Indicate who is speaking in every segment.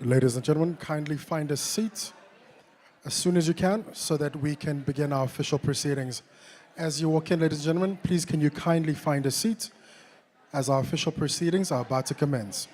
Speaker 1: Ladies and gentlemen, kindly find a seat as soon as you can so that we can begin our official proceedings. As you walk in, ladies and gentlemen, please can you kindly find a seat as our official proceedings are about to commence.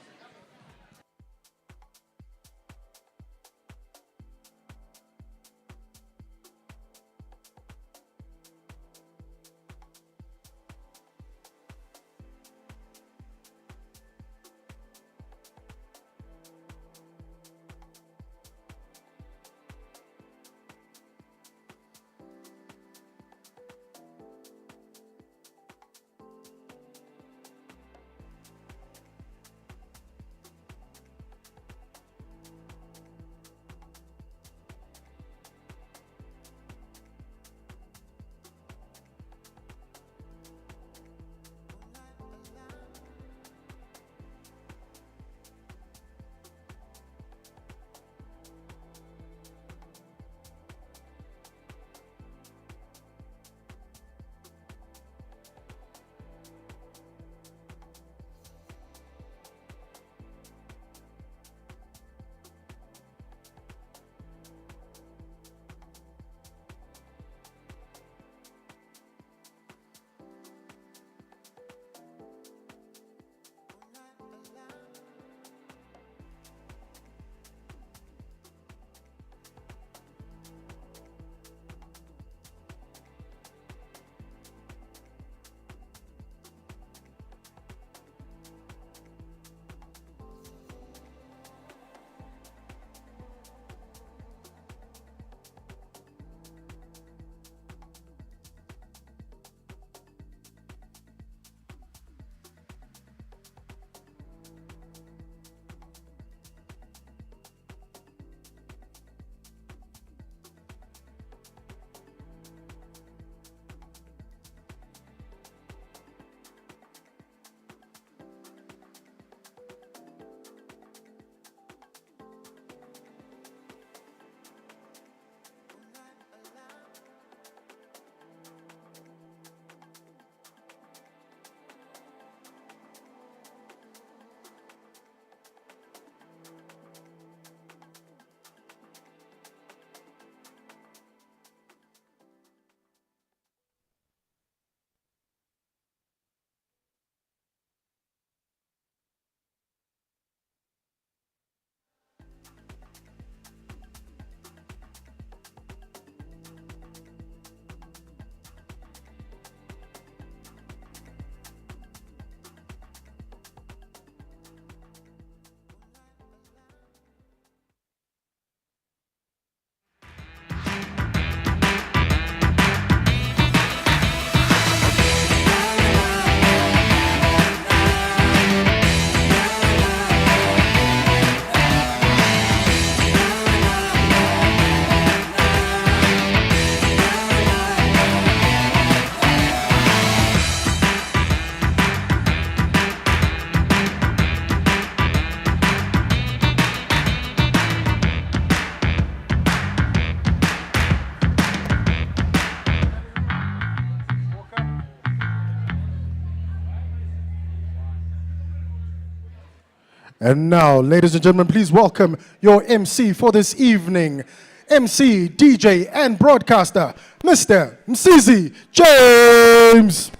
Speaker 1: And now, ladies and gentlemen, please welcome your MC for this evening, MC, DJ, and broadcaster, Mr. Msizi James.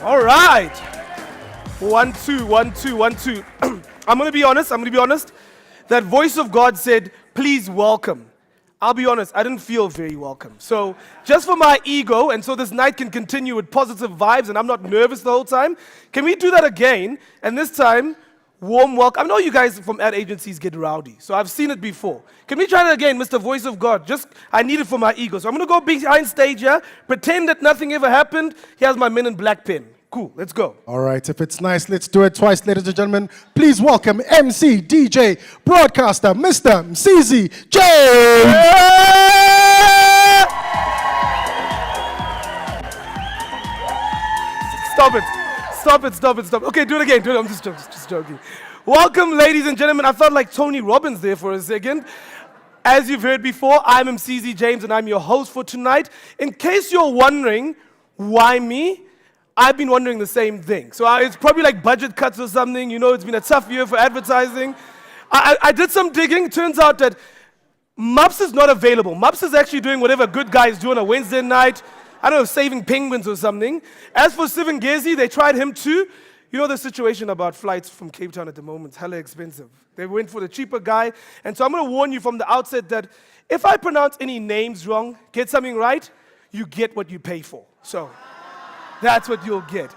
Speaker 2: All right. 1, 2, 1, 2, 1, 2. I'm going to be honest. That voice of God said, please welcome. I'll be honest, I didn't feel very welcome. So just for my ego, and so this night can continue with positive vibes and I'm not nervous the whole time, can we do that again? And this time, warm welcome. I know you guys from ad agencies get rowdy, so I've seen it before. Can we try that again, Mr. Voice of God? I need it for my ego. So I'm going to go behind stage here, pretend that nothing ever happened. Here's my Men in Black pen. Cool, let's go.
Speaker 1: All right, if it's nice, let's do it twice, ladies and gentlemen. Please welcome MC, DJ, broadcaster, Mr. Msizi James.
Speaker 2: Stop it. Okay, do it again. I'm just joking. Welcome, ladies and gentlemen. I felt like Tony Robbins there for a second. As you've heard before, I'm Msizi James, and I'm your host for tonight. In case you're wondering, why me? I've been wondering the same thing. So it's probably like budget cuts or something. You know, it's been a tough year for advertising. I did some digging. It turns out that Mups is not available. Mups is actually doing whatever good guys do on a Wednesday night. I don't know, saving penguins or something. As for Steven Gezi, they tried him too. You know the situation about flights from Cape Town at the moment, hella expensive. They went for the cheaper guy. And so I'm going to warn you from the outset that if I pronounce any names wrong, get something right, you get what you pay for. So that's what you'll get.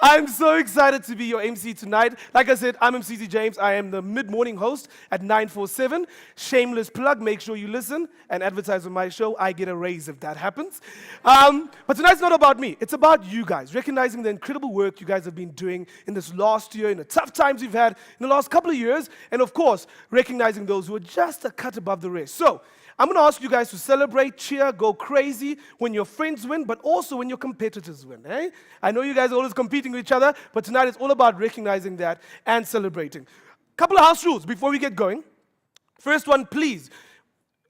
Speaker 2: I'm so excited to be your MC tonight. Like I said, I'm MCZ James. I am the mid-morning host at 947. Shameless plug, make sure you listen and advertise on my show. I get a raise if that happens. But tonight's not about me. It's about you guys, recognizing the incredible work you guys have been doing in this last year, in the tough times you've had in the last couple of years, and of course, recognizing those who are just a cut above the rest. So, I'm going to ask you guys to celebrate, cheer, go crazy when your friends win, but also when your competitors win. Eh? I know you guys are always competing with each other, but tonight it's all about recognizing that and celebrating. Couple of house rules before we get going. First one, please.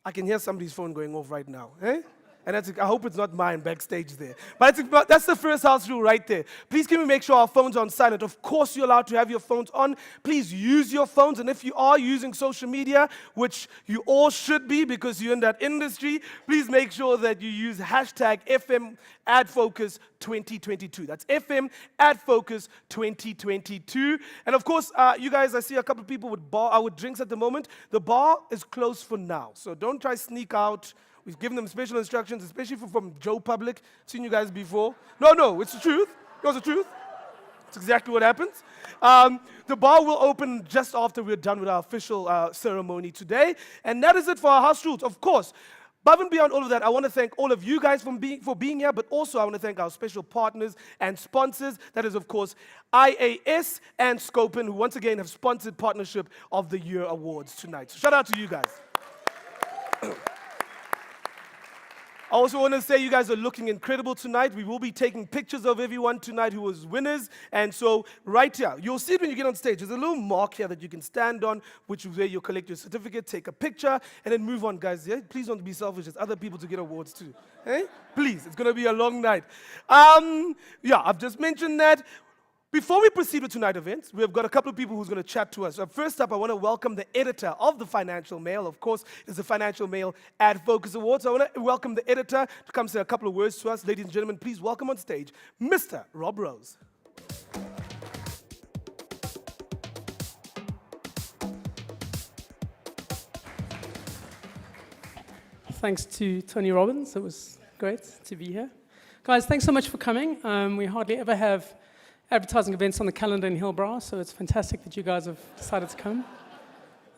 Speaker 2: I can hear somebody's phone going off right now. Eh? And I hope it's not mine backstage there. But that's the first house rule right there. Please can we make sure our phones are on silent? Of course you're allowed to have your phones on. Please use your phones. And if you are using social media, which you all should be because you're in that industry, please make sure that you use hashtag FM AdFocus 2022. That's FM AdFocus 2022. And of course, you guys, I see a couple of people with drinks at the moment. The bar is closed for now. So don't try sneak out. We've given them special instructions, especially from Joe Public. Seen you guys before. No, it's the truth. It was the truth. It's exactly what happens. The bar will open just after we're done with our official ceremony today. And that is it for our house rules. Of course, above and beyond all of that, I want to thank all of you guys for being here, but also I want to thank our special partners and sponsors. That is, of course, IAS and Scopen, who once again have sponsored Partnership of the Year Awards tonight. So shout out to you guys. I also want to say you guys are looking incredible tonight. We will be taking pictures of everyone tonight who was winners. And so right here, you'll see it when you get on stage. There's a little mark here that you can stand on, which is where you'll collect your certificate, take a picture, and then move on, guys. Yeah? Please don't be selfish. There's other people to get awards too. Eh? Please, it's going to be a long night. Yeah, I've just mentioned that. Before we proceed with tonight's events, we've got a couple of people who's going to chat to us. First up, I want to welcome the editor of the Financial Mail. Of course, it's the Financial Mail AdFocus Awards. So I want to welcome the editor to come say a couple of words to us. Ladies and gentlemen, please welcome on stage, Mr. Rob Rose.
Speaker 3: Thanks to Tony Robbins. It was great to be here. Guys, thanks so much for coming. We hardly ever have advertising events on the calendar in Hillbrow, so it's fantastic that you guys have decided to come.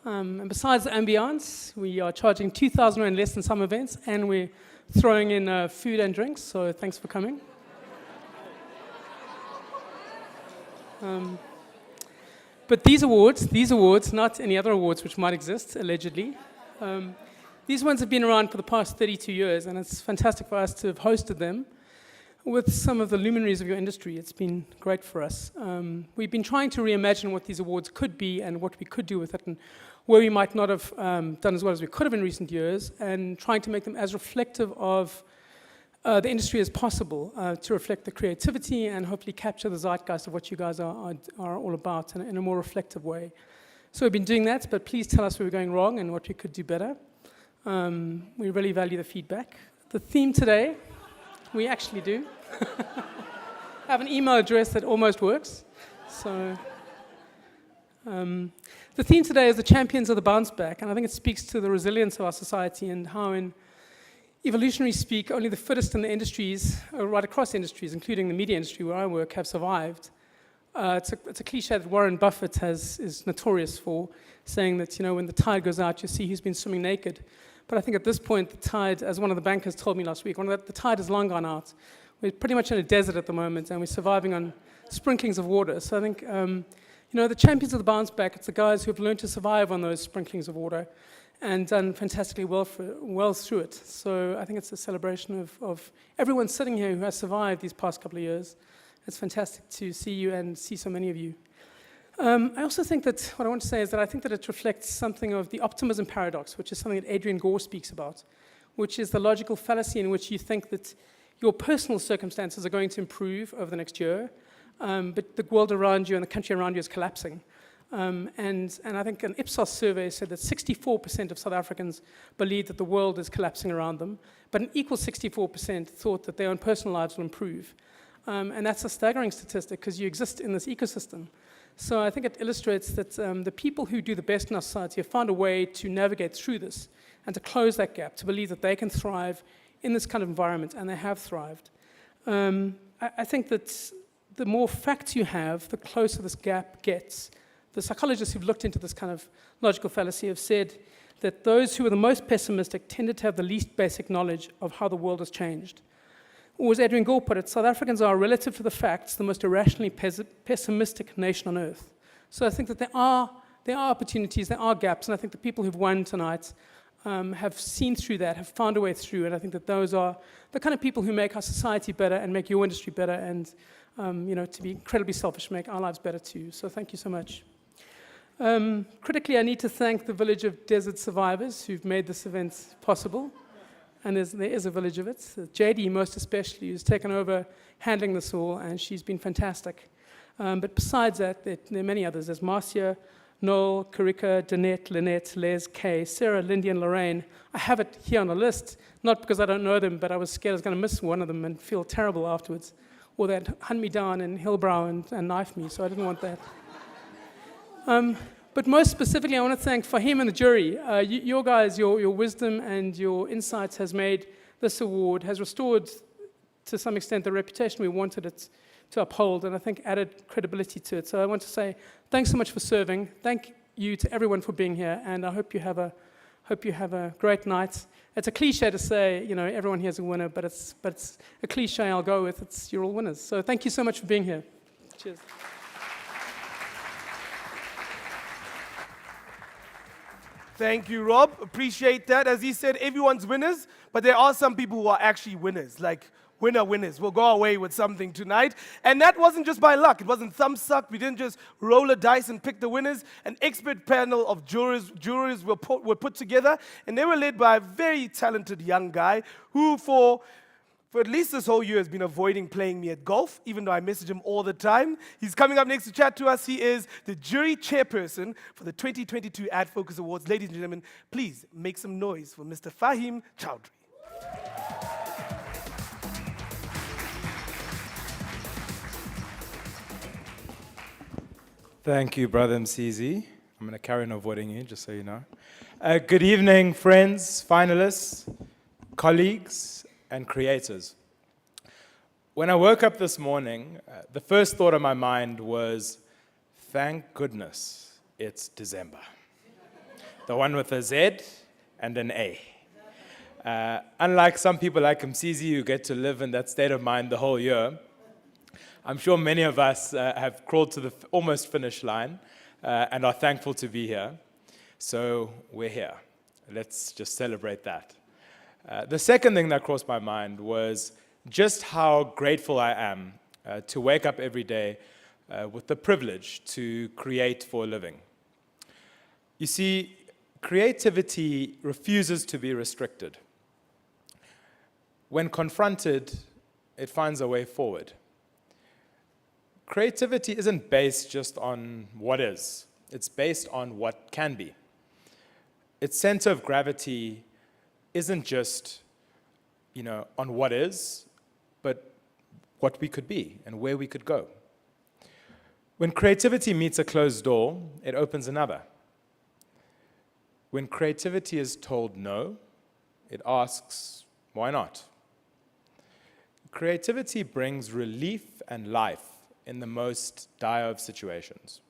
Speaker 3: And besides the ambiance, we are charging 2,000 Rand less than some events, and we're throwing in food and drinks, so thanks for coming. But these awards, not any other awards which might exist, allegedly, these ones have been around for the past 32 years, and it's fantastic for us to have hosted them with some of the luminaries of your industry. It's been great for us. We've been trying to reimagine what these awards could be and what we could do with it and where we might not have done as well as we could have in recent years, and trying to make them as reflective of the industry as possible to reflect the creativity and hopefully capture the zeitgeist of what you guys are all about in a more reflective way. So we've been doing that, but please tell us where we're going wrong and what we could do better. We really value the feedback. The theme today, we actually do. I have an email address that almost works. So the theme today is the champions of the bounce back, and I think it speaks to the resilience of our society and how in evolutionary speak, only the fittest in the industries, right across industries, including the media industry where I work, have survived. It's a cliche that Warren Buffett is notorious for, saying that, when the tide goes out, you see who's been swimming naked. But I think at this point, the tide, as one of the bankers told me last week, the tide has long gone out. We're pretty much in a desert at the moment, and we're surviving on sprinklings of water. So I think, the champions of the bounce back, it's the guys who have learned to survive on those sprinklings of water and done fantastically well through it. So I think it's a celebration of everyone sitting here who has survived these past couple of years. It's fantastic to see you and see so many of you. I also think that what I want to say is that I think that it reflects something of the optimism paradox, which is something that Adrian Gore speaks about, which is the logical fallacy in which you think that your personal circumstances are going to improve over the next year, but the world around you and the country around you is collapsing. And I think an Ipsos survey said that 64% of South Africans believe that the world is collapsing around them, but an equal 64% thought that their own personal lives will improve. And that's a staggering statistic because you exist in this ecosystem. So I think it illustrates that the people who do the best in our society have found a way to navigate through this and to close that gap, to believe that they can thrive in this kind of environment, and they have thrived. I think that the more facts you have, the closer this gap gets. The psychologists who've looked into this kind of logical fallacy have said that those who are the most pessimistic tended to have the least basic knowledge of how the world has changed. Or as Adrian Gore put it, South Africans are, relative to the facts, the most irrationally pessimistic nation on earth. So I think that there are opportunities, there are gaps, and I think the people who've won tonight have seen through that, have found a way through, and I think that those are the kind of people who make our society better and make your industry better, and to be incredibly selfish, make our lives better too. So thank you so much. Critically, I need to thank the Village of Desert Survivors who've made this event possible. And there is a village of it. JD, most especially, who's taken over handling this all, and she's been fantastic. But besides that, there are many others. There's Marcia, Noel, Karika, Danette, Lynette, Les, Kay, Sarah, Lindy, and Lorraine. I have it here on the list, not because I don't know them, but I was scared I was going to miss one of them and feel terrible afterwards. Or they'd hunt me down in Hillbrow and knife me, so I didn't want that. But most specifically, I want to thank Fahim and the jury. Your guys, your wisdom and your insights has made this award, has restored to some extent the reputation we wanted it to uphold, and I think added credibility to it. So I want to say thanks so much for serving. Thank you to everyone for being here, and I hope you have a great night. It's a cliche to say, everyone here is a winner, but it's a cliche I'll go with. You're all winners. So thank you so much for being here. Cheers.
Speaker 2: Thank you, Rob. Appreciate that. As he said, everyone's winners, but there are some people who are actually winners, like winners. We'll go away with something tonight. And that wasn't just by luck. It wasn't thumb suck. We didn't just roll a dice and pick the winners. An expert panel of jurors were put together, and they were led by a very talented young guy who, for at least this whole year, has been avoiding playing me at golf, even though I message him all the time. He's coming up next to chat to us. He is the jury chairperson for the 2022 AdFocus Awards. Ladies and gentlemen, please make some noise for Mr. Fahim Chowdhury.
Speaker 4: Thank you, Brother Msizi. I'm going to carry on avoiding you, just so you know. Good evening, friends, finalists, colleagues, and creators. When I woke up this morning, the first thought on my mind was, thank goodness it's December. The one with a Z and an A. Unlike some people like Msizi who get to live in that state of mind the whole year, I'm sure many of us have crawled to the almost finish line and are thankful to be here. So we're here. Let's just celebrate that. The second thing that crossed my mind was just how grateful I am to wake up every day with the privilege to create for a living. You see, creativity refuses to be restricted. When confronted, it finds a way forward. Creativity isn't based just on what is. It's based on what can be. Its center of gravity isn't just, on what is, but what we could be and where we could go. When creativity meets a closed door, it opens another. When creativity is told no, it asks, why not? Creativity brings relief and life in the most dire of situations.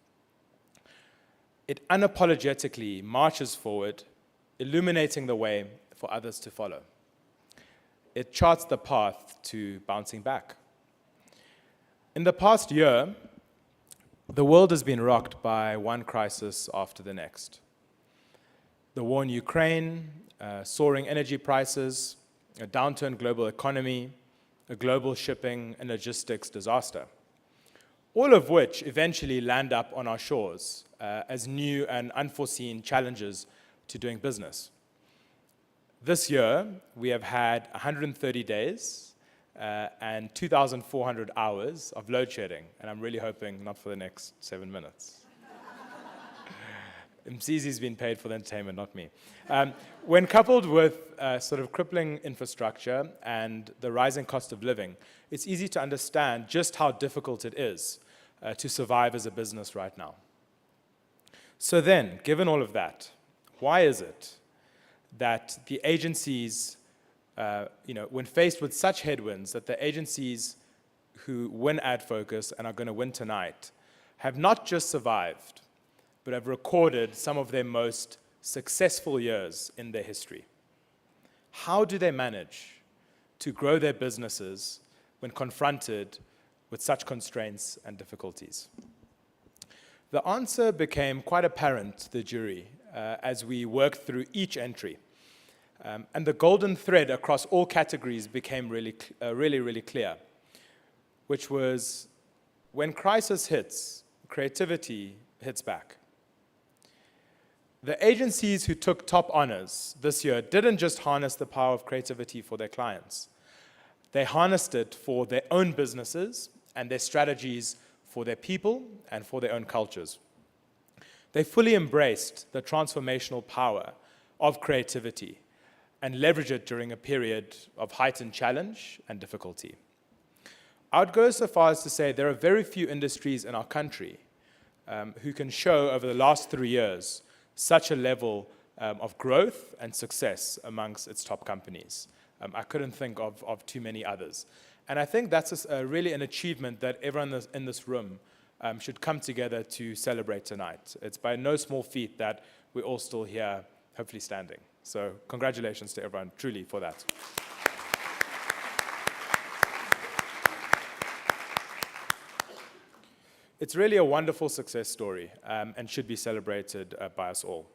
Speaker 4: It unapologetically marches forward, illuminating the way for others to follow. It charts the path to bouncing back. In the past year, the world has been rocked by one crisis after the next. The war in Ukraine, soaring energy prices, a downturn global economy, a global shipping and logistics disaster. All of which eventually land up on our shores as new and unforeseen challenges to doing business. This year, we have had 130 days and 2,400 hours of load shedding, and I'm really hoping not for the next 7 minutes. Mzizi's been paid for the entertainment, not me. When coupled with sort of crippling infrastructure and the rising cost of living, it's easy to understand just how difficult it is to survive as a business right now. So then, given all of that, why is it that the agencies, when faced with such headwinds, that the agencies who win AdFocus and are going to win tonight have not just survived, but have recorded some of their most successful years in their history? How do they manage to grow their businesses when confronted with such constraints and difficulties? The answer became quite apparent to the jury as we worked through each entry. And the golden thread across all categories became really clear, which was when crisis hits, creativity hits back. The agencies who took top honors this year didn't just harness the power of creativity for their clients. They harnessed it for their own businesses and their strategies for their people and for their own cultures. They fully embraced the transformational power of creativity and leveraged it during a period of heightened challenge and difficulty. I would go so far as to say there are very few industries in our country who can show over the last 3 years such a level of growth and success amongst its top companies. I couldn't think of too many others. And I think that's really an achievement that everyone in this room should come together to celebrate tonight. It's by no small feat that we're all still here, hopefully standing. So congratulations to everyone, truly, for that. It's really a wonderful success story and should be celebrated by us all.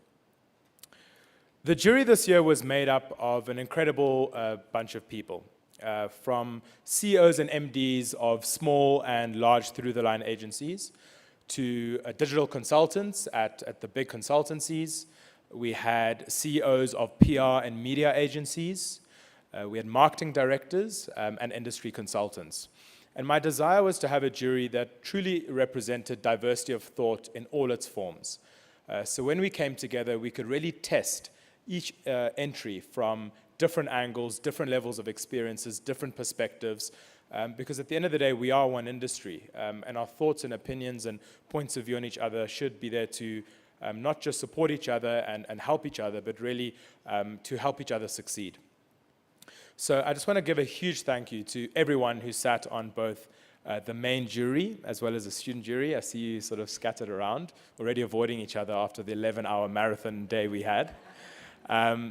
Speaker 4: The jury this year was made up of an incredible bunch of people, from CEOs and MDs of small and large through-the-line agencies to digital consultants at the big consultancies. We had CEOs of PR and media agencies. We had marketing directors and industry consultants. And my desire was to have a jury that truly represented diversity of thought in all its forms. So when we came together, we could really test each entry from different angles, different levels of experiences, different perspectives, because at the end of the day, we are one industry, and our thoughts and opinions and points of view on each other should be there to not just support each other and help each other, but really to help each other succeed. So I just want to give a huge thank you to everyone who sat on both the main jury as well as the student jury. I see you sort of scattered around, already avoiding each other after the 11-hour marathon day we had.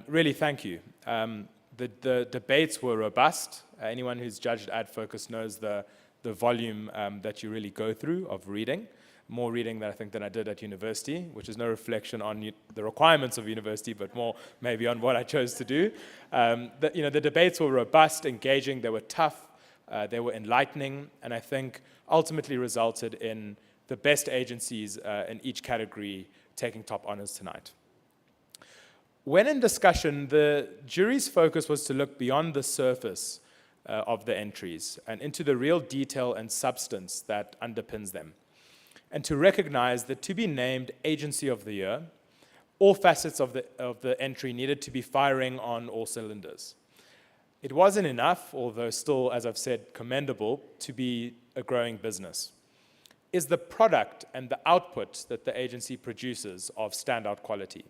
Speaker 4: Really, thank you. The debates were robust. Anyone who's judged AdFocus knows the volume that you really go through of reading. More reading than I did at university, which is no reflection on the requirements of university, but more maybe on what I chose to do. The debates were robust, engaging, they were tough, they were enlightening, and I think ultimately resulted in the best agencies in each category taking top honors tonight. When in discussion, the jury's focus was to look beyond the surface of the entries and into the real detail and substance that underpins them, and to recognize that to be named Agency of the Year, all facets of the entry needed to be firing on all cylinders. It wasn't enough, although still, as I've said, commendable, to be a growing business. Is the product and the output that the agency produces of standout quality?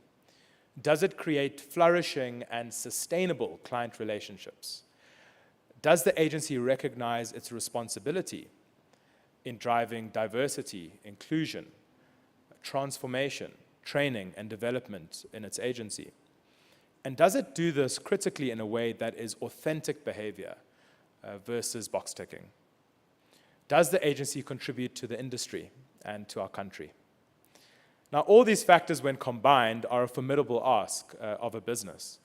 Speaker 4: Does it create flourishing and sustainable client relationships? Does the agency recognize its responsibility in driving diversity, inclusion, transformation, training, and development in its agency? And does it do this critically in a way that is authentic behavior versus box ticking? Does the agency contribute to the industry and to our country? Now, all these factors, when combined, are a formidable ask of a business.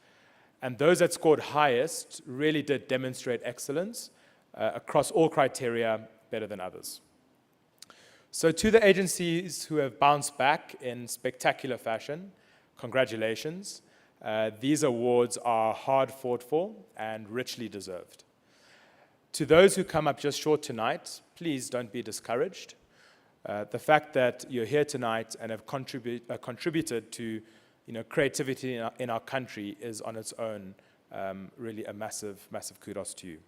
Speaker 4: And those that scored highest really did demonstrate excellence across all criteria better than others. So to the agencies who have bounced back in spectacular fashion, congratulations. These awards are hard fought for and richly deserved. To those who come up just short tonight, please don't be discouraged. The fact that you're here tonight and have contributed to creativity in our country is on its own really a massive, massive kudos to you.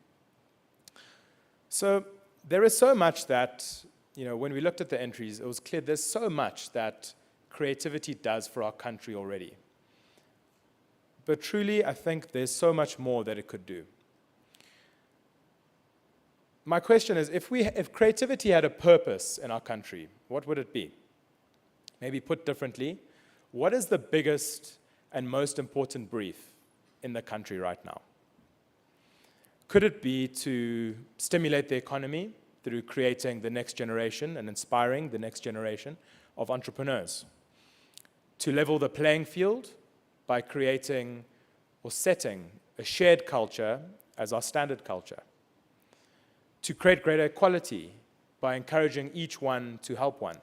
Speaker 4: So there is so much that, when we looked at the entries, it was clear there's so much that creativity does for our country already. But truly, I think there's so much more that it could do. My question is, if creativity had a purpose in our country, what would it be? Maybe put differently, what is the biggest and most important brief in the country right now? Could it be to stimulate the economy through creating the next generation and inspiring the next generation of entrepreneurs? To level the playing field by creating or setting a shared culture as our standard culture? To create greater equality by encouraging each one to help one?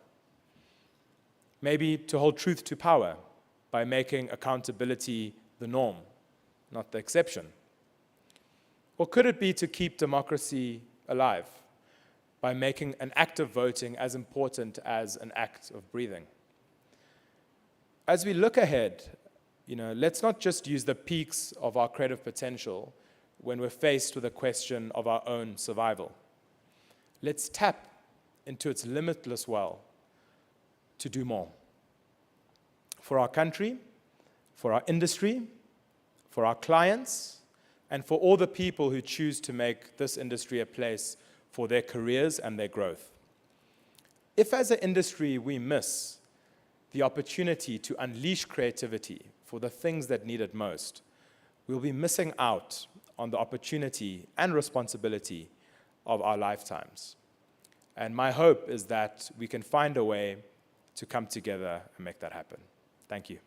Speaker 4: Maybe to hold truth to power by making accountability the norm, not the exception? Or could it be to keep democracy alive by making an act of voting as important as an act of breathing? As we look ahead, let's not just use the peaks of our creative potential when we're faced with a question of our own survival. Let's tap into its limitless well to do more. For our country, for our industry, for our clients, and for all the people who choose to make this industry a place for their careers and their growth. If as an industry we miss the opportunity to unleash creativity for the things that need it most, we'll be missing out on the opportunity and responsibility of our lifetimes. And my hope is that we can find a way to come together and make that happen. Thank you.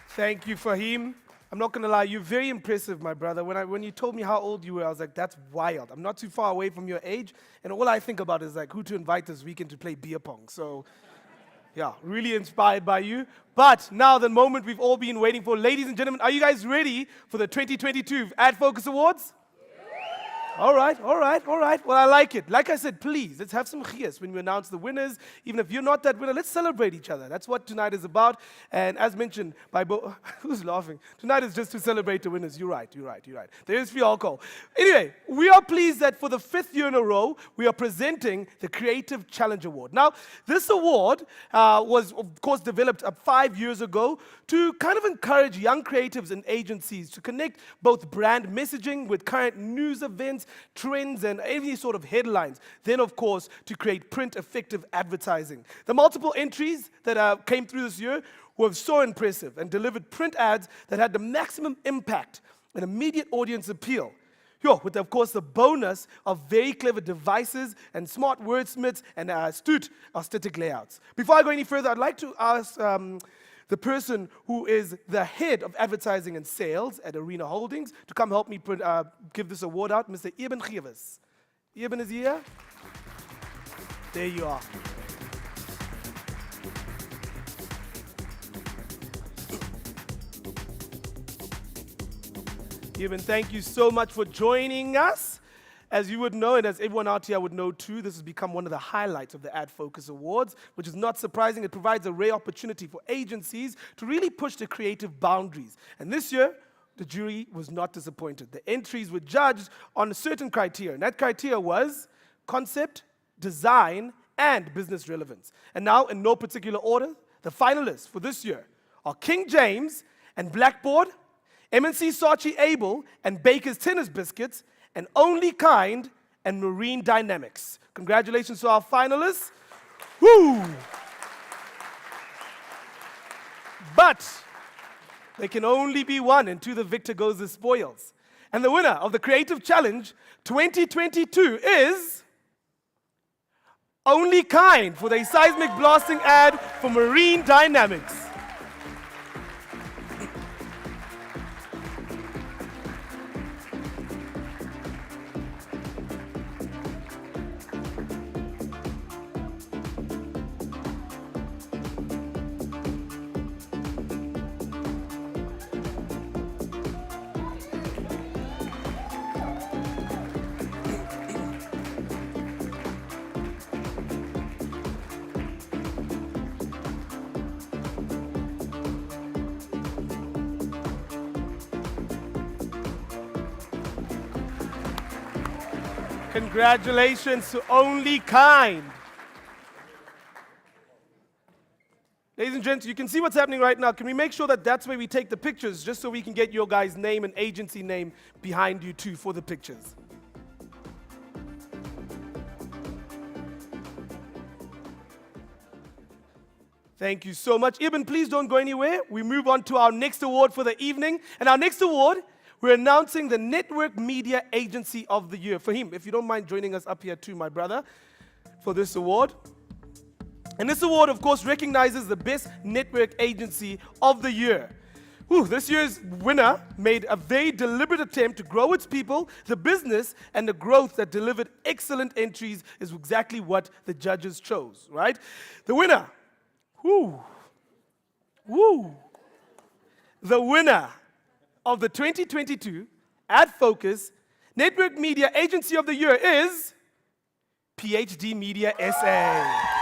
Speaker 2: Thank you, Fahim. I'm not going to lie, you're very impressive, my brother. When you told me how old you were, I was like, that's wild. I'm not too far away from your age, and all I think about is like who to invite this weekend to play beer pong. So, yeah, really inspired by you. But now the moment we've all been waiting for. Ladies and gentlemen, are you guys ready for the 2022 AdFocus Awards? All right. Well, I like it. Like I said, please, let's have some chias when we announce the winners. Even if you're not that winner, let's celebrate each other. That's what tonight is about. And as mentioned by who's laughing? Tonight is just to celebrate the winners. You're right. There is free alcohol. Anyway, we are pleased that for the 5th year in a row, we are presenting the Creative Challenge Award. Now, this award was, of course, developed 5 years ago to kind of encourage young creatives and agencies to connect both brand messaging with current news events, trends, and any sort of headlines. Then, of course, to create print effective advertising. The multiple entries that came through this year were so impressive and delivered print ads that had the maximum impact and immediate audience appeal. With, of course, the bonus of very clever devices and smart wordsmiths and astute aesthetic layouts. Before I go any further, I'd like to ask the person who is the head of advertising and sales at Arena Holdings to come help me give this award out, Mr. Eben Gieves. Eben is here. There you are. Eben, thank you so much for joining us. As you would know, and as everyone out here would know too, this has become one of the highlights of the AdFocus Awards, which is not surprising. It provides a rare opportunity for agencies to really push the creative boundaries. And this year, the jury was not disappointed. The entries were judged on a certain criteria, and that criteria was concept, design, and business relevance. And now, in no particular order, the finalists for this year are King James and Blackboard, MNC Saatchi Abel and Baker's Tennis Biscuits, and Only Kind and Marine Dynamics. Congratulations to our finalists. Woo! But there can only be one, and to the victor goes the spoils. And the winner of the Creative Challenge 2022 is Only Kind for the seismic blasting ad for Marine Dynamics. Congratulations to Only Kind. Ladies and gents, you can see what's happening right now. Can we make sure that that's where we take the pictures, just so we can get your guys' name and agency name behind you too for the pictures? Thank you so much. Ibn, please don't go anywhere. We move on to our next award for the evening. And our next award, we're announcing the Network Media Agency of the Year. Fahim, if you don't mind joining us up here too, my brother, for this award. And this award, of course, recognizes the best network agency of the year. This year's winner made a very deliberate attempt to grow its people, the business, and the growth that delivered excellent entries is exactly what the judges chose, right? The winner, the winner of the 2022 AdFocus Network Media Agency of the Year is PhD Media SA.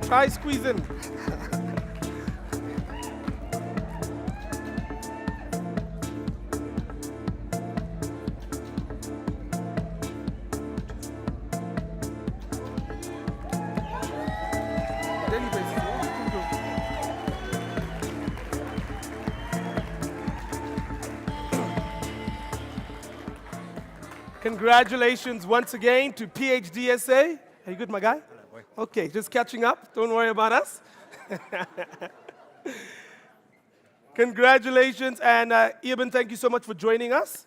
Speaker 2: Try squeezing. Congratulations once again to PhD SA. Are you good, my guy? Okay, just catching up. Don't worry about us. Congratulations, and Ibn, thank you so much for joining us.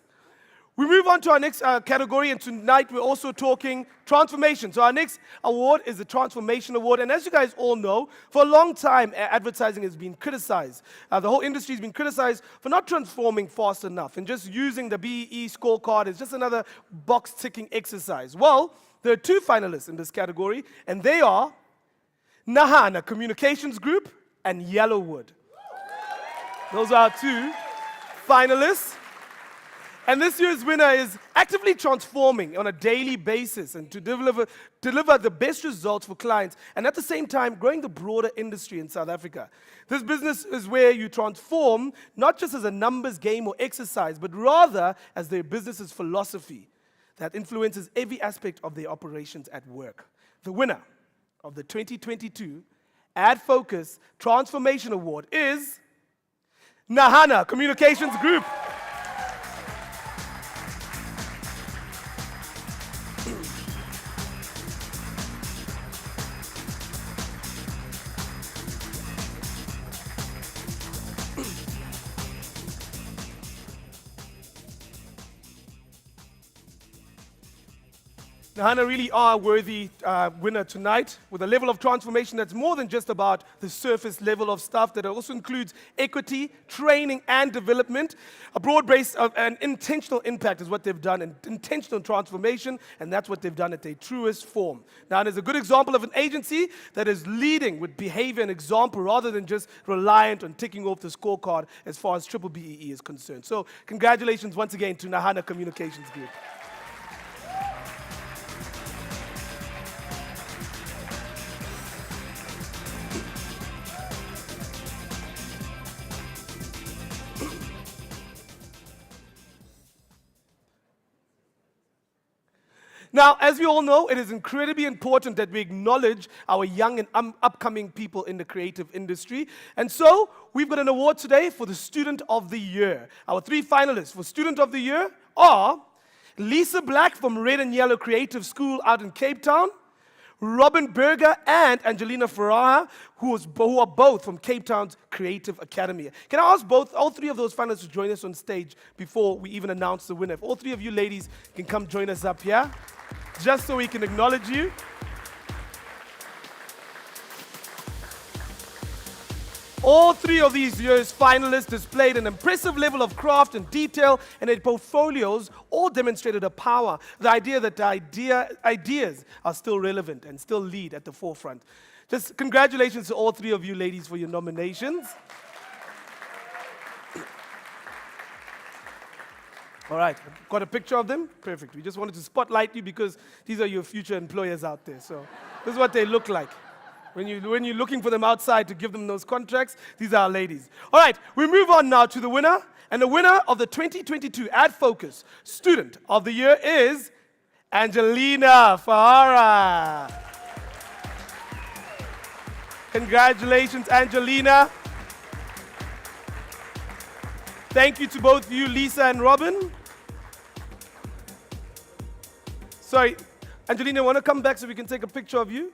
Speaker 2: We move on to our next category, and tonight we're also talking transformation. So our next award is the Transformation Award, and as you guys all know, for a long time, advertising has been criticized. The whole industry has been criticized for not transforming fast enough and just using the BEE scorecard as just another box-ticking exercise. Well, there are two finalists in this category, and they are Nahana Communications Group and Yellowwood. Those are our two finalists. And this year's winner is actively transforming on a daily basis and to deliver the best results for clients, and at the same time growing the broader industry in South Africa. This business is where you transform not just as a numbers game or exercise, but rather as their business's philosophy that influences every aspect of their operations at work. The winner of the 2022 AdFocus Transformation Award is Nahana Communications Group. Nahana really are a worthy winner tonight with a level of transformation that's more than just about the surface level of stuff, that also includes equity, training, and development. A broad-based and intentional impact is what they've done, and intentional transformation, and that's what they've done at their truest form. Nahana is a good example of an agency that is leading with behavior and example rather than just reliant on ticking off the scorecard as far as triple BEE is concerned. So congratulations once again to Nahana Communications Group. Now, as we all know, it is incredibly important that we acknowledge our young and upcoming people in the creative industry. And so, we've got an award today for the Student of the Year. Our three finalists for Student of the Year are Lisa Black from Red and Yellow Creative School out in Cape Town, Robin Berger and Angelina Farah, who are both from Cape Town's Creative Academy. Can I ask all three of those finalists to join us on stage before we even announce the winner? If all three of you ladies can come join us up here, just so we can acknowledge you. All three of these year's finalists displayed an impressive level of craft and detail, and their portfolios all demonstrated a power, the idea that ideas are still relevant and still lead at the forefront. Just congratulations to all three of you ladies for your nominations. All right, got a picture of them? Perfect. We just wanted to spotlight you because these are your future employers out there. So this is what they look like. When you're looking for them outside to give them those contracts, these are our ladies. All right, we move on now to the winner. And the winner of the 2022 AdFocus Student of the Year is Angelina Fahara. Congratulations, Angelina. Thank you to both you, Lisa and Robin. Sorry, Angelina, want to come back so we can take a picture of you?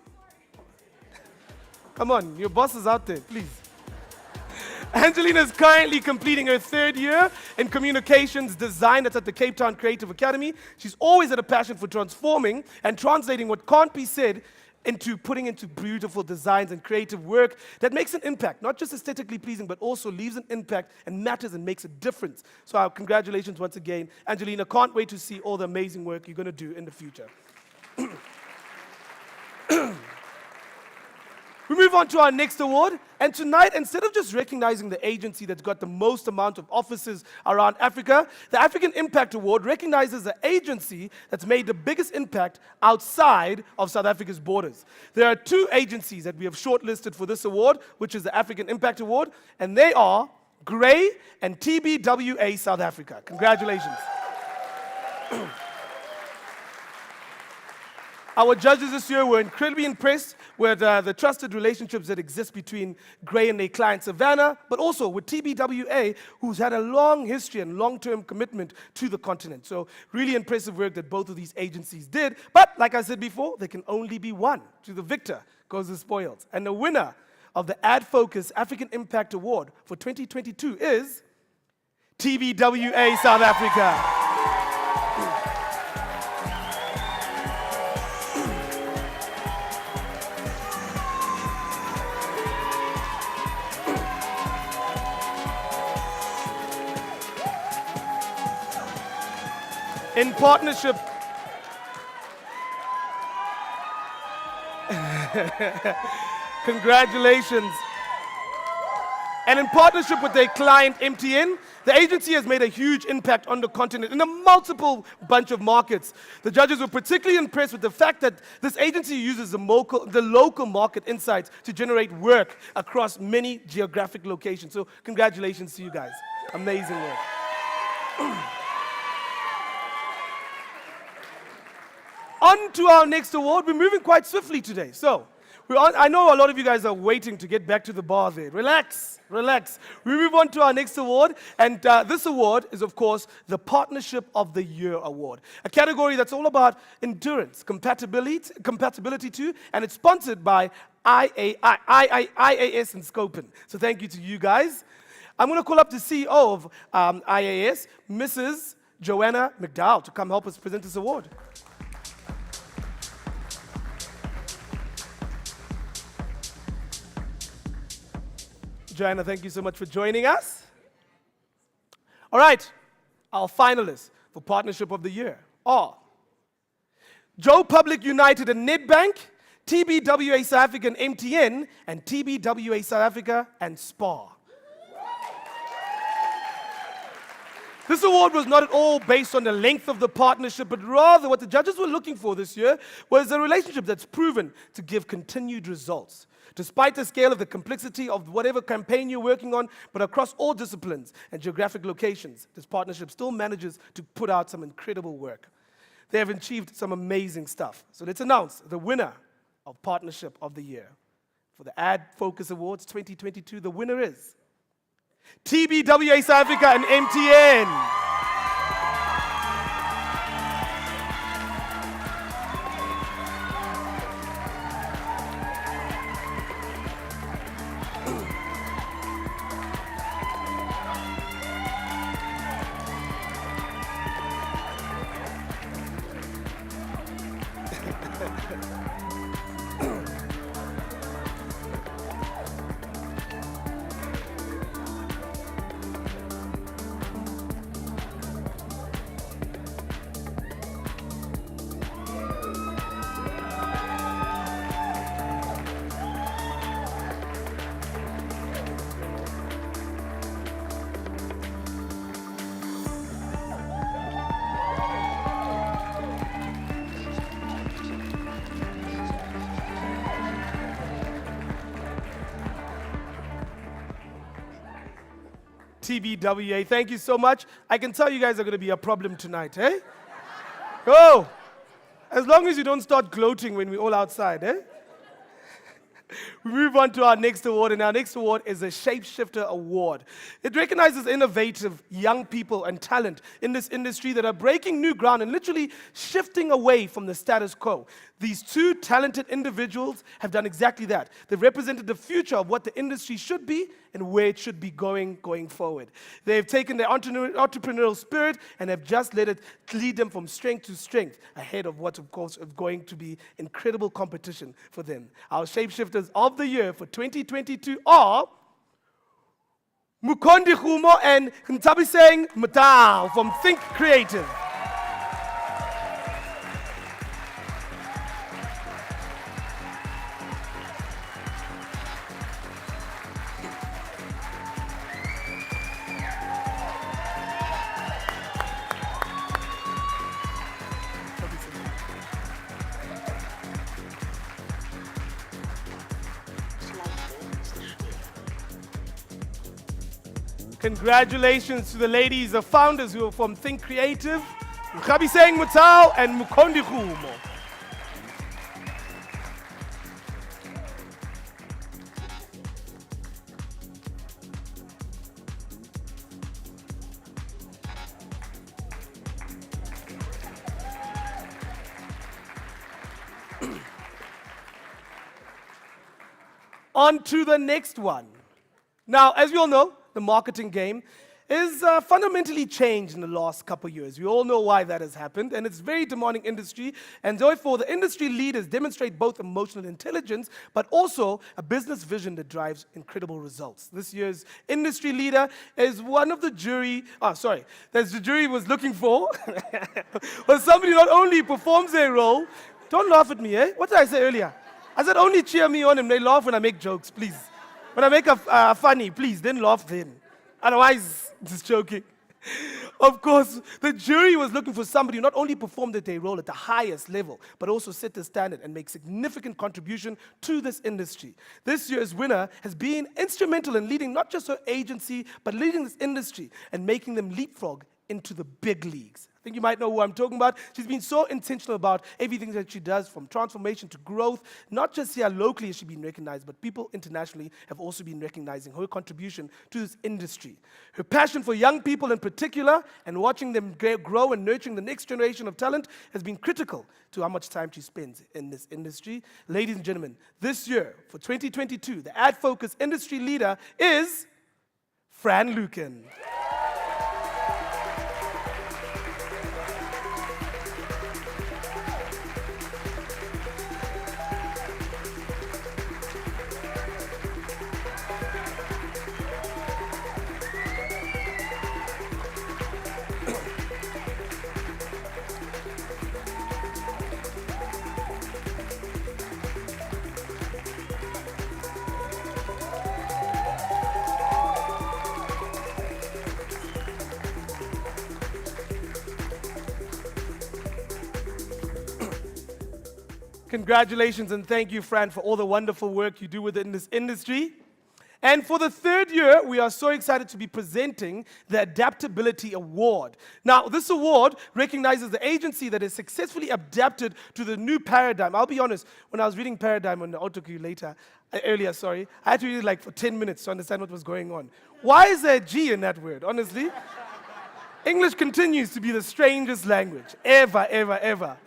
Speaker 2: Come on, your boss is out there, please. Angelina is currently completing her third year in communications design. That's at the Cape Town Creative Academy. She's always had a passion for transforming and translating what can't be said into putting into beautiful designs and creative work that makes an impact, not just aesthetically pleasing, but also leaves an impact and matters and makes a difference. So our congratulations once again. Angelina, can't wait to see all the amazing work you're going to do in the future. We move on to our next award, and tonight, instead of just recognizing the agency that's got the most amount of offices around Africa, the African Impact Award recognizes the agency that's made the biggest impact outside of South Africa's borders. There are two agencies that we have shortlisted for this award, which is the African Impact Award, and they are Gray and TBWA South Africa. Congratulations. Our judges this year were incredibly impressed with the trusted relationships that exist between Gray and their client Savannah, but also with TBWA, who's had a long history and long-term commitment to the continent. So really impressive work that both of these agencies did. But like I said before, there can only be one. To the victor goes the spoils. And the winner of the AdFocus African Impact Award for 2022 is TBWA South Africa. In partnership, congratulations. And in partnership with their client MTN, the agency has made a huge impact on the continent in a multiple bunch of markets. The judges were particularly impressed with the fact that this agency uses the local market insights to generate work across many geographic locations. So congratulations to you guys. Amazing work. On to our next award. We're moving quite swiftly today. So, I know a lot of you guys are waiting to get back to the bar there. Relax, relax. We move on to our next award. And this award is, of course, the Partnership of the Year Award. A category that's all about endurance, compatibility too, and it's sponsored by IAS and Scopin. So thank you to you guys. I'm going to call up the CEO of IAS, Mrs. Joanna McDowell, to come help us present this award. Joanna, thank you so much for joining us. All right, our finalists for Partnership of the Year are Joe Public United and Nedbank, TBWA South Africa and MTN, and TBWA South Africa and SPAR. This award was not at all based on the length of the partnership, but rather what the judges were looking for this year was a relationship that's proven to give continued results. Despite the scale of the complexity of whatever campaign you're working on, but across all disciplines and geographic locations, this partnership still manages to put out some incredible work. They have achieved some amazing stuff. So let's announce the winner of Partnership of the Year. For the AdFocus Awards 2022, the winner is TBWA South Africa and MTN. TBWA. Thank you so much. I can tell you guys are going to be a problem tonight, eh? Oh, as long as you don't start gloating when we're all outside, eh? We move on to our next award, and our next award is a Shapeshifter Award. It recognizes innovative young people and talent in this industry that are breaking new ground and literally shifting away from the status quo. These two talented individuals have done exactly that. They've represented the future of what the industry should be and where it should be going forward. They've taken their entrepreneurial spirit and have just let it lead them from strength to strength ahead of what, of course, is going to be incredible competition for them. Our Shapeshifters of the Year for 2022 are Mukondi Humo and Ntabiseng Matao from Think Creative. Congratulations to the ladies, the founders who are from Think Creative, Nkhabiseng Mutau and Mukondi Humo. On to the next one. Now, as we all know, the marketing game is fundamentally changed in the last couple of years. We all know why that has happened, and it's a very demanding industry, and therefore the industry leaders demonstrate both emotional intelligence, but also a business vision that drives incredible results. This year's industry leader is one of the jury, that the jury was looking for, was somebody who not only performs their role, don't laugh at me, eh? What did I say earlier? I said only cheer me on and they laugh when I make jokes, please. When I make a funny, please, then laugh then. Otherwise, just joking. Of course, the jury was looking for somebody who not only performed their role at the highest level, but also set the standard and make significant contribution to this industry. This year's winner has been instrumental in leading not just her agency, but leading this industry and making them leapfrog into the big leagues. I think you might know who I'm talking about. She's been so intentional about everything that she does, from transformation to growth. Not just here locally has she been recognized, but people internationally have also been recognizing her contribution to this industry. Her passion for young people in particular, and watching them grow and nurturing the next generation of talent, has been critical to how much time she spends in this industry. Ladies and gentlemen, this year, for 2022, the AdFocus industry leader is Fran Lucan. Congratulations and thank you, Fran, for all the wonderful work you do within this industry. And for the third year, we are so excited to be presenting the Adaptability Award. Now, this award recognizes the agency that has successfully adapted to the new paradigm. I'll be honest, when I was reading Paradigm on the earlier, I had to read it like for 10 minutes to understand what was going on. Why is there a G in that word, honestly? English continues to be the strangest language, ever.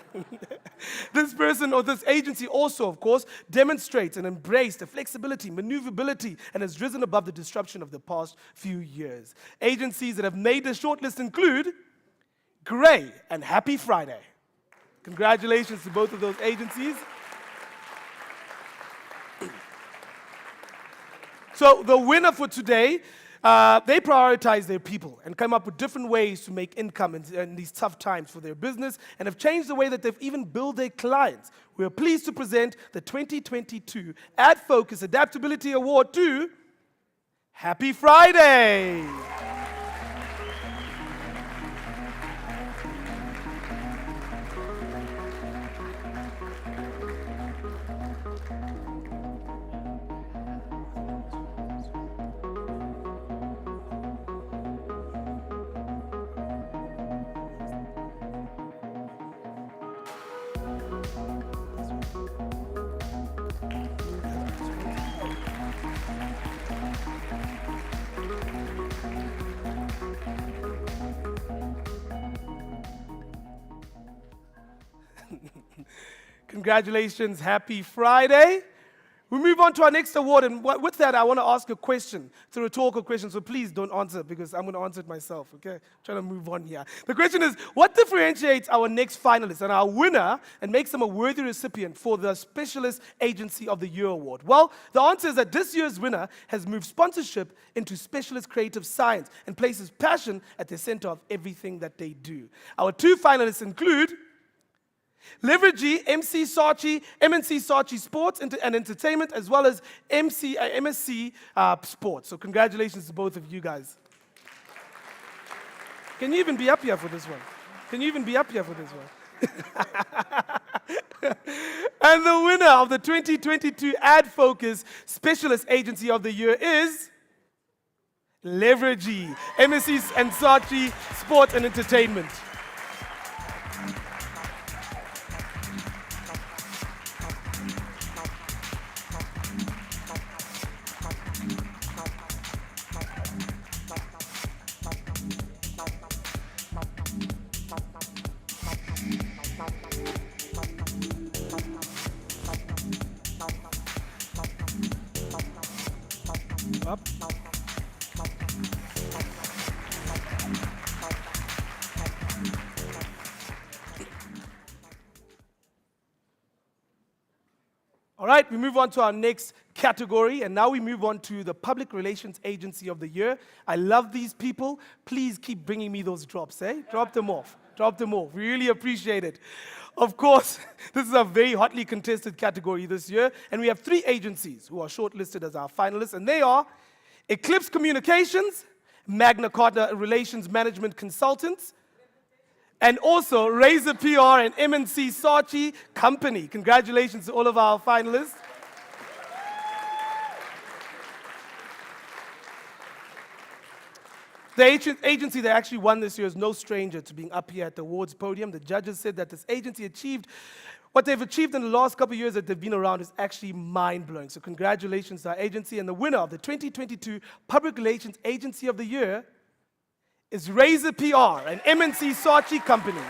Speaker 2: This person or this agency also, of course, demonstrates and embraces the flexibility, maneuverability, and has risen above the disruption of the past few years. Agencies that have made the shortlist include Gray and Happy Friday. Congratulations to both of those agencies. So the winner for today, they prioritize their people and come up with different ways to make income in these tough times for their business, and have changed the way that they've even billed their clients. We are pleased to present the 2022 AdFocus Adaptability Award to Happy Friday. Congratulations, happy Friday. We move on to our next award, and with that, I want to ask a question. It's a rhetorical question, so please don't answer because I'm going to answer it myself, okay? I'm trying to move on here. The question is, what differentiates our next finalist and our winner and makes them a worthy recipient for the Specialist Agency of the Year Award? Well, the answer is that this year's winner has moved sponsorship into specialist creative science and places passion at the center of everything that they do. Our two finalists include Leveragey, MNC Saatchi Sports and Entertainment, as well as MSc Sports. So congratulations to both of you guys. Can you even be up here for this one? And the winner of the 2022 AdFocus Specialist Agency of the Year is Leveragey, MSc and Saatchi Sports and Entertainment. Up. All right, we move on to our next category, and now we move on to the Public Relations Agency of the Year. I love these people. Please keep bringing me those drops, eh? Drop them off. We really appreciate it. Of course, this is a very hotly contested category this year, and we have 3 agencies who are shortlisted as our finalists, and they are Eclipse Communications, Magna Carta Relations Management Consultants, and also Razor PR and MNC Saatchi Company. Congratulations to all of our finalists. The agency that actually won this year is no stranger to being up here at the awards podium. The judges said that this agency achieved what they've achieved in the last couple of years that they've been around is actually mind-blowing. So congratulations to our agency. And the winner of the 2022 Public Relations Agency of the Year is Razor PR, an MNC Saatchi company.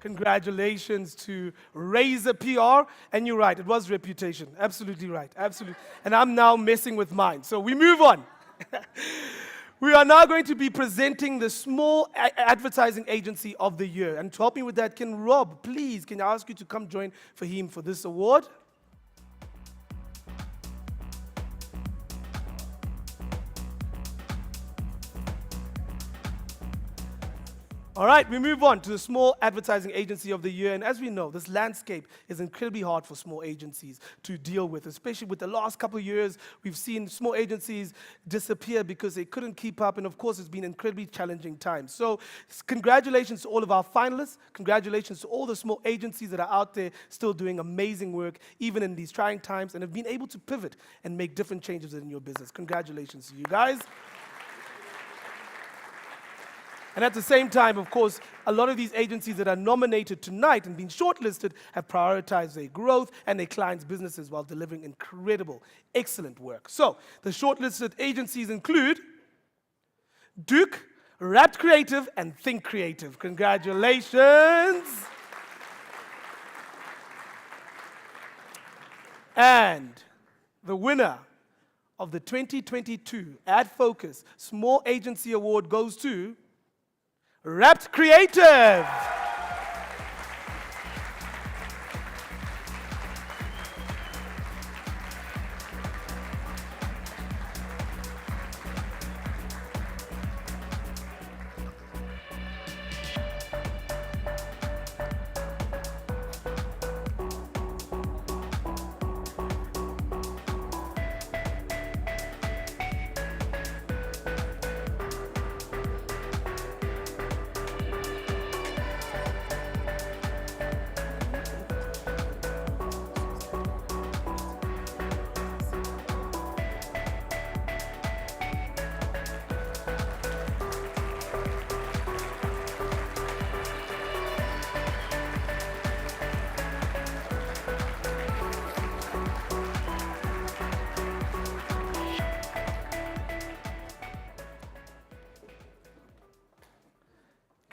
Speaker 2: Congratulations to Razor PR. And you're right, it was reputation. Absolutely right. Absolutely. And I'm now messing with mine. So we move on. We are now going to be presenting the Small Advertising Agency of the Year. And to help me with that, can Rob, please, can I ask you to come join Fahim for this award? All right, we move on to the Small Advertising Agency of the Year. And as we know, this landscape is incredibly hard for small agencies to deal with, especially with the last couple of years. We've seen small agencies disappear because they couldn't keep up. And of course, it's been incredibly challenging times. So congratulations to all of our finalists. Congratulations to all the small agencies that are out there still doing amazing work, even in these trying times, and have been able to pivot and make different changes in your business. Congratulations to you guys. And at the same time, of course, a lot of these agencies that are nominated tonight and been shortlisted have prioritized their growth and their clients' businesses while delivering incredible, excellent work. So, the shortlisted agencies include Duke, Wrapped Creative, and Think Creative. Congratulations! And the winner of the 2022 AdFocus Small Agency Award goes to Wrapped Creative.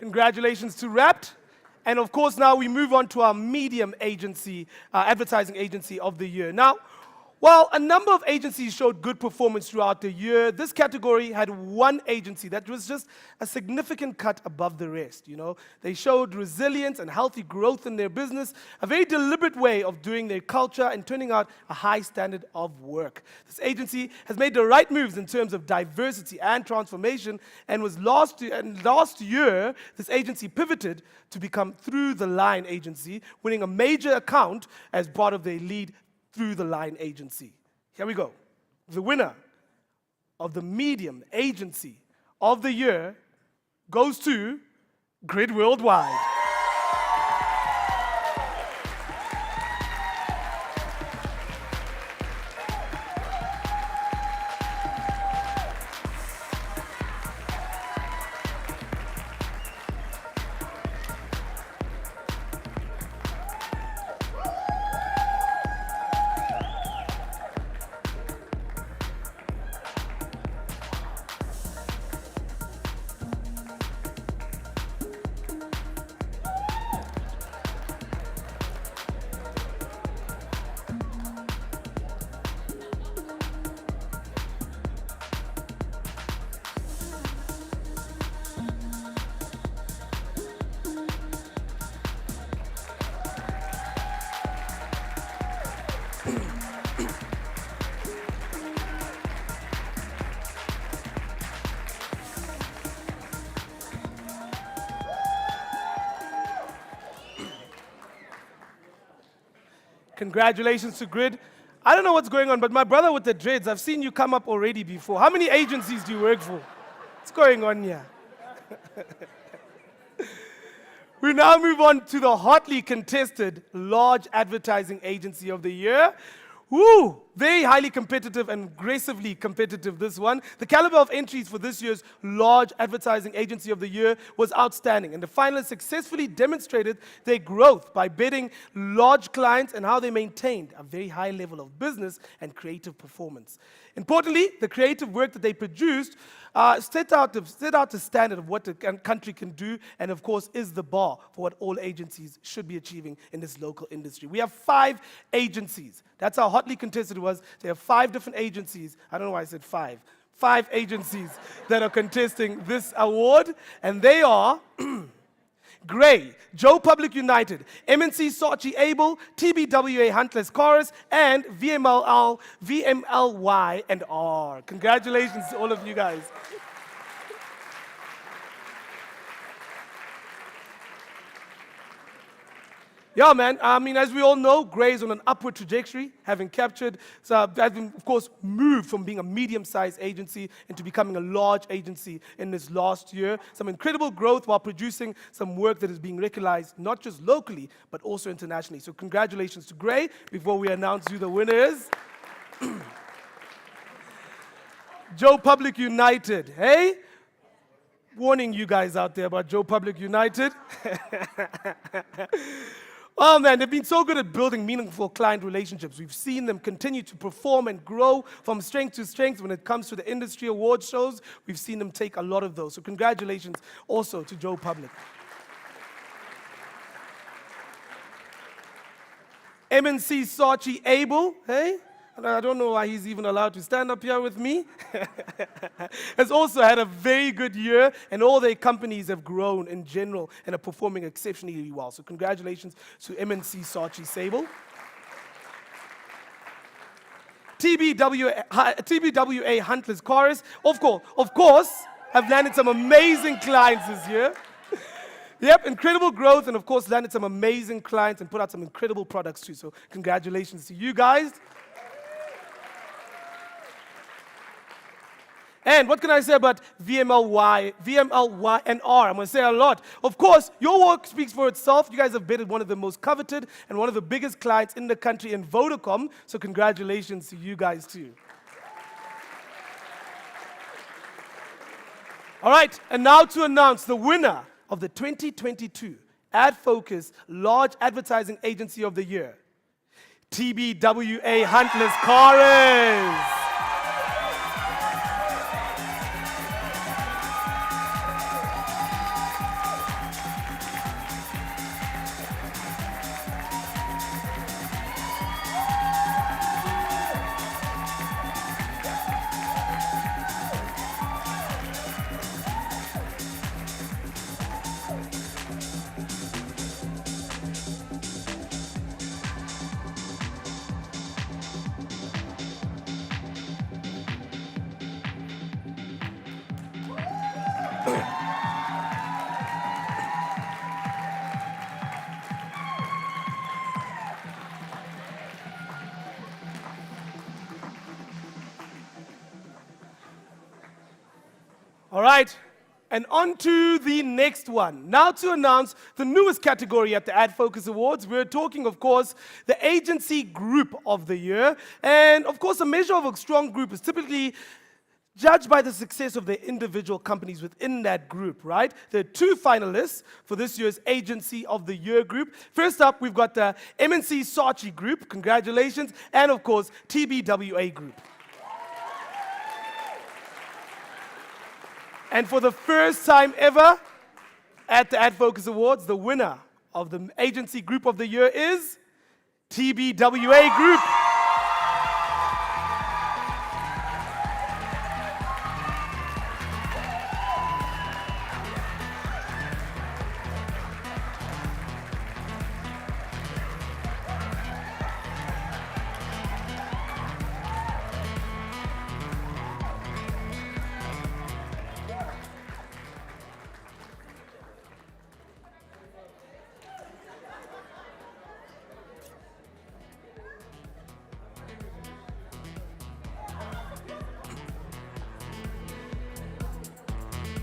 Speaker 2: Congratulations to Wrapped. And of course, now we move on to our medium agency, advertising agency of the year. Now, while a number of agencies showed good performance throughout the year, this category had one agency that was just a significant cut above the rest. They showed resilience and healthy growth in their business, a very deliberate way of doing their culture and turning out a high standard of work. This agency has made the right moves in terms of diversity and transformation, and last year, this agency pivoted to become Through the Line agency, winning a major account as part of their lead Through the Line agency. Here we go. The winner of the medium agency of the year goes to Grid Worldwide. Congratulations to Grid. I don't know what's going on, but my brother with the dreads, I've seen you come up already before. How many agencies do you work for? What's going on here? We now move on to the hotly contested Large Advertising Agency of the Year. Woo! Very highly competitive and aggressively competitive, this one. The caliber of entries for this year's Large Advertising Agency of the Year was outstanding, and the finalists successfully demonstrated their growth by betting large clients and how they maintained a very high level of business and creative performance. Importantly, the creative work that they produced set out the standard of what the country can do, and of course is the bar for what all agencies should be achieving in this local industry. We have 5 agencies. That's how hotly contested it was. There are 5 different agencies. I don't know why I said 5. 5 agencies that are contesting this award, and they are Gray, Joe Public United, MNC Saatchi Able, TBWA Huntless Chorus, and VMLY and R. Congratulations to all of you guys. Yeah, man. I mean, as we all know, Gray is on an upward trajectory, having of course, moved from being a medium-sized agency into becoming a large agency in this last year. Some incredible growth while producing some work that is being recognized not just locally, but also internationally. So congratulations to Gray before we announce who the winner is. Joe Public United, hey? Warning you guys out there about Joe Public United. Oh man, they've been so good at building meaningful client relationships. We've seen them continue to perform and grow from strength to strength when it comes to the industry award shows. We've seen them take a lot of those. So congratulations also to Joe Public. MNC Saatchi Able, hey? I don't know why he's even allowed to stand up here with me. Has also had a very good year, and all their companies have grown in general and are performing exceptionally well. So congratulations to MNC Saatchi Able. TBWA Huntless Chorus, of course, have landed some amazing clients this year. Yep, incredible growth, and of course landed some amazing clients and put out some incredible products too. So congratulations to you guys. And what can I say about VMLY and R? I'm going to say a lot. Of course, your work speaks for itself. You guys have been one of the most coveted and one of the biggest clients in the country in Vodacom. So congratulations to you guys too. All right, and now to announce the winner of the 2022 AdFocus Large Advertising Agency of the Year, TBWA Huntless Chorus. All right. And on to the next one. Now to announce the newest category at the AdFocus Awards. We're talking, of course, the Agency Group of the Year. And, of course, a measure of a strong group is typically judged by the success of the individual companies within that group, right? There are two finalists for this year's Agency of the Year group. First up, we've got the MNC Saatchi Group. Congratulations. And, of course, TBWA Group. And for the first time ever at the AdFocus Awards, the winner of the Agency Group of the Year is TBWA Group.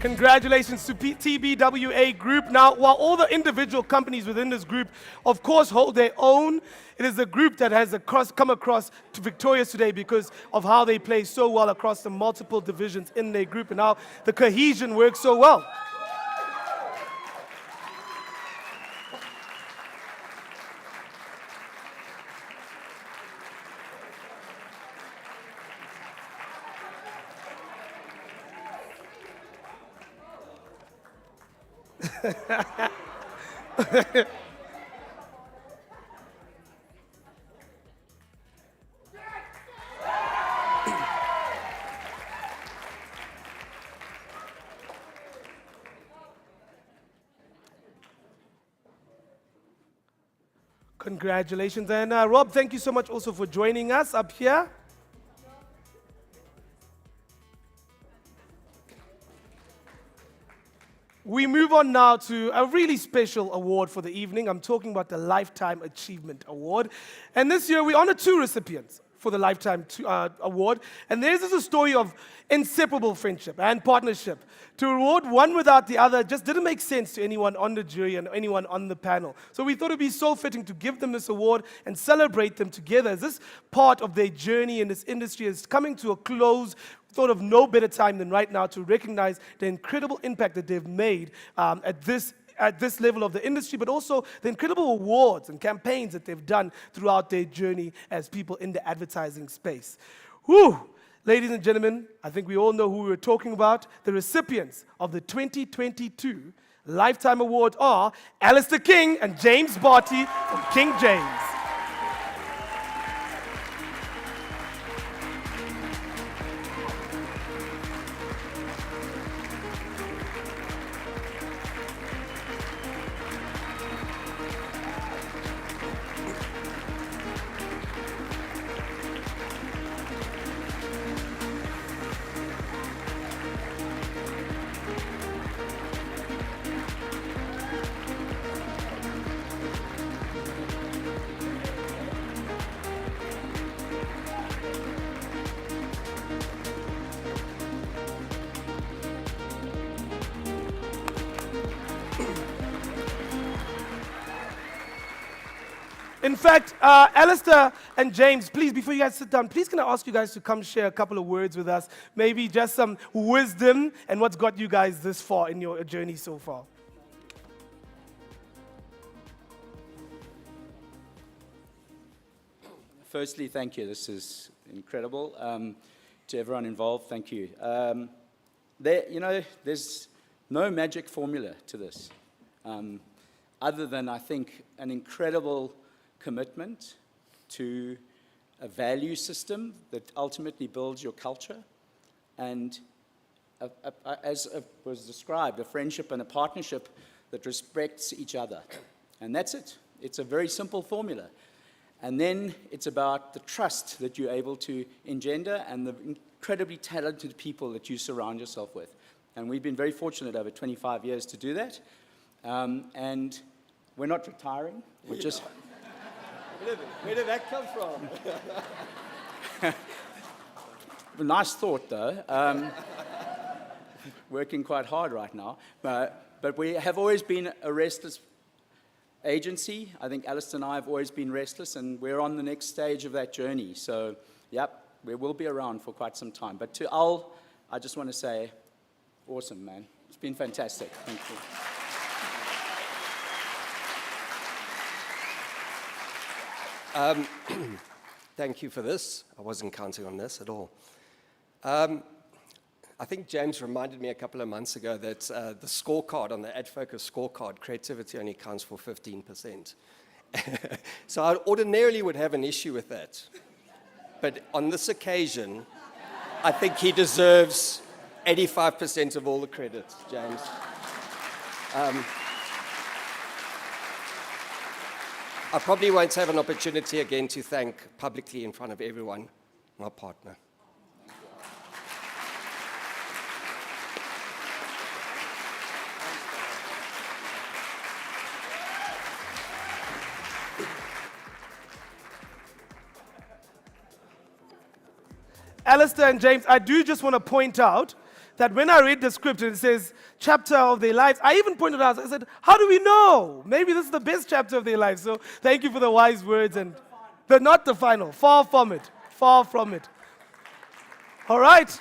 Speaker 2: Congratulations to TBWA Group. Now, while all the individual companies within this group, of course, hold their own, it is a group that has come across to victorious today because of how they play so well across the multiple divisions in their group and how the cohesion works so well. Congratulations. And Rob, thank you so much also for joining us up here. We move on now to a really special award for the evening. I'm talking about the Lifetime Achievement Award. And this year we honor two recipients for the Lifetime Award. And theirs is a story of inseparable friendship and partnership. To reward one without the other just didn't make sense to anyone on the jury and anyone on the panel. So we thought it would be so fitting to give them this award and celebrate them together as this part of their journey in this industry is coming to a close. Thought of no better time than right now to recognize the incredible impact that they've made at this level of the industry, but also the incredible awards and campaigns that they've done throughout their journey as people in the advertising space. Whew! Ladies and gentlemen, I think we all know who we're talking about. The recipients of the 2022 Lifetime Award are Alistair King and James Barty from King James. In fact, Alistair and James, please, before you guys sit down, please can I ask you guys to come share a couple of words with us, maybe just some wisdom and what's got you guys this far in your journey so far.
Speaker 5: Firstly, thank you. This is incredible. To everyone involved, thank you. There's no magic formula to this, other than, I think, an incredible commitment to a value system that ultimately builds your culture, and as was described, a friendship and a partnership that respects each other. And that's it. It's a very simple formula. And then it's about the trust that you're able to engender and the incredibly talented people that you surround yourself with. And we've been very fortunate over 25 years to do that. And we're not retiring. We're just...
Speaker 6: Where did that come from?
Speaker 5: Nice thought, though. working quite hard right now. But we have always been a restless agency. I think Alistair and I have always been restless, and we're on the next stage of that journey. So, yep, we will be around for quite some time. But to Al, I just want to say, awesome, man. It's been fantastic. Thank you.
Speaker 7: Thank you for this. I wasn't counting on this at all. I think James reminded me a couple of months ago that the scorecard on the AdFocus scorecard, creativity only counts for 15%. So I ordinarily would have an issue with that. But on this occasion, I think he deserves 85% of all the credit, James. I probably won't have an opportunity again to thank publicly in front of everyone my partner.
Speaker 2: Alistair and James, I do just want to point out that when I read the script and it says chapter of their lives, I even pointed out, I said, how do we know? Maybe this is the best chapter of their lives. So thank you for the wise words. And they're not the final. Far from it. Far from it. All right.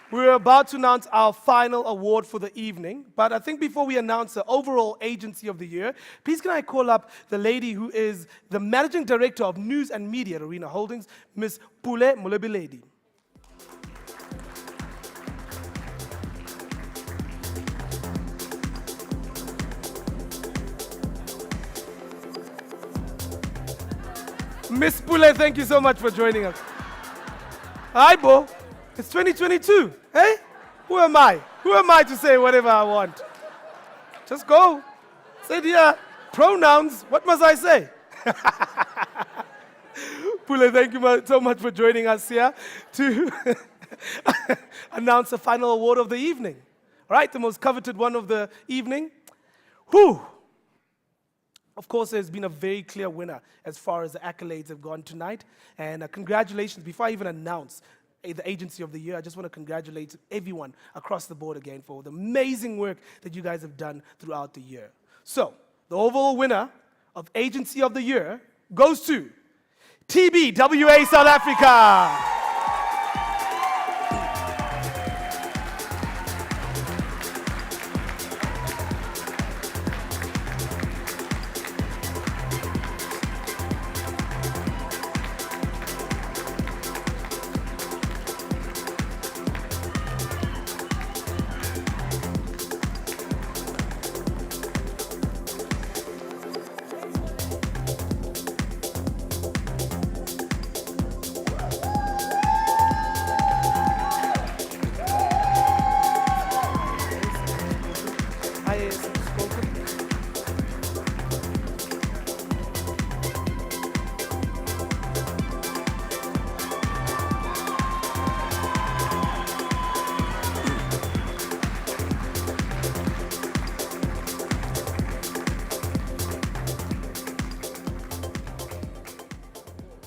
Speaker 2: We're about to announce our final award for the evening. But I think before we announce the overall agency of the year, please can I call up the lady who is the Managing Director of News and Media at Arena Holdings, Ms. Pule Molebiledi. Ms. Pule, thank you so much for joining us. Hi, Bo. It's 2022, hey? Who am I? Who am I to say whatever I want? Just go. Say here, pronouns, what must I say? Pule, thank you so much for joining us here to announce the final award of the evening. All right, the most coveted one of the evening. Whew. Of course, there's been a very clear winner as far as the accolades have gone tonight. And congratulations, before I even announce the agency of the year, I just want to congratulate everyone across the board again for the amazing work that you guys have done throughout the year. So, the overall winner of agency of the year goes to TBWA South Africa.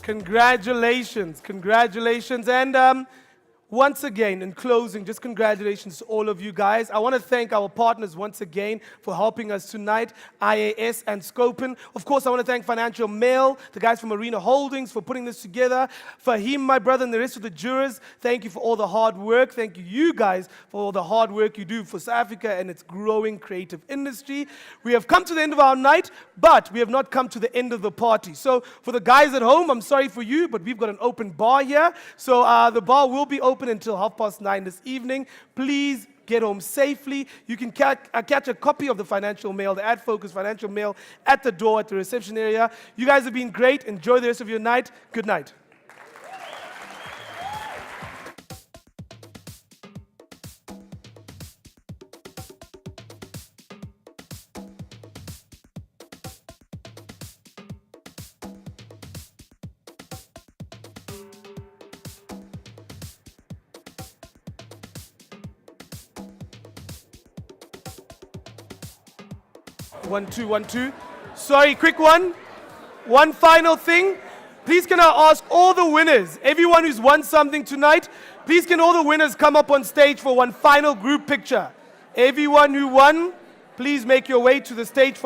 Speaker 2: Congratulations, congratulations. And once again, in closing, just congratulations to all of you guys. I want to thank our partners once again for helping us tonight, IAS and Scopen. Of course, I want to thank Financial Mail, the guys from Arena Holdings for putting this together. Fahim, my brother, and the rest of the jurors, thank you for all the hard work. Thank you guys for all the hard work you do for South Africa and its growing creative industry. We have come to the end of our night, but we have not come to the end of the party. So for the guys at home, I'm sorry for you, but we've got an open bar here. So the bar will be open until 9:30 this evening. Please get home safely. You can catch a copy of the Financial Mail, the AdFocus Financial Mail, at the door at the reception area. You guys have been great. Enjoy the rest of your night. Good night. One, two, 1, 2. Sorry, quick one. One final thing. Please can I ask all the winners, everyone who's won something tonight, Please can all the winners come up on stage for one final group picture? Everyone who won, please make your way to the stage for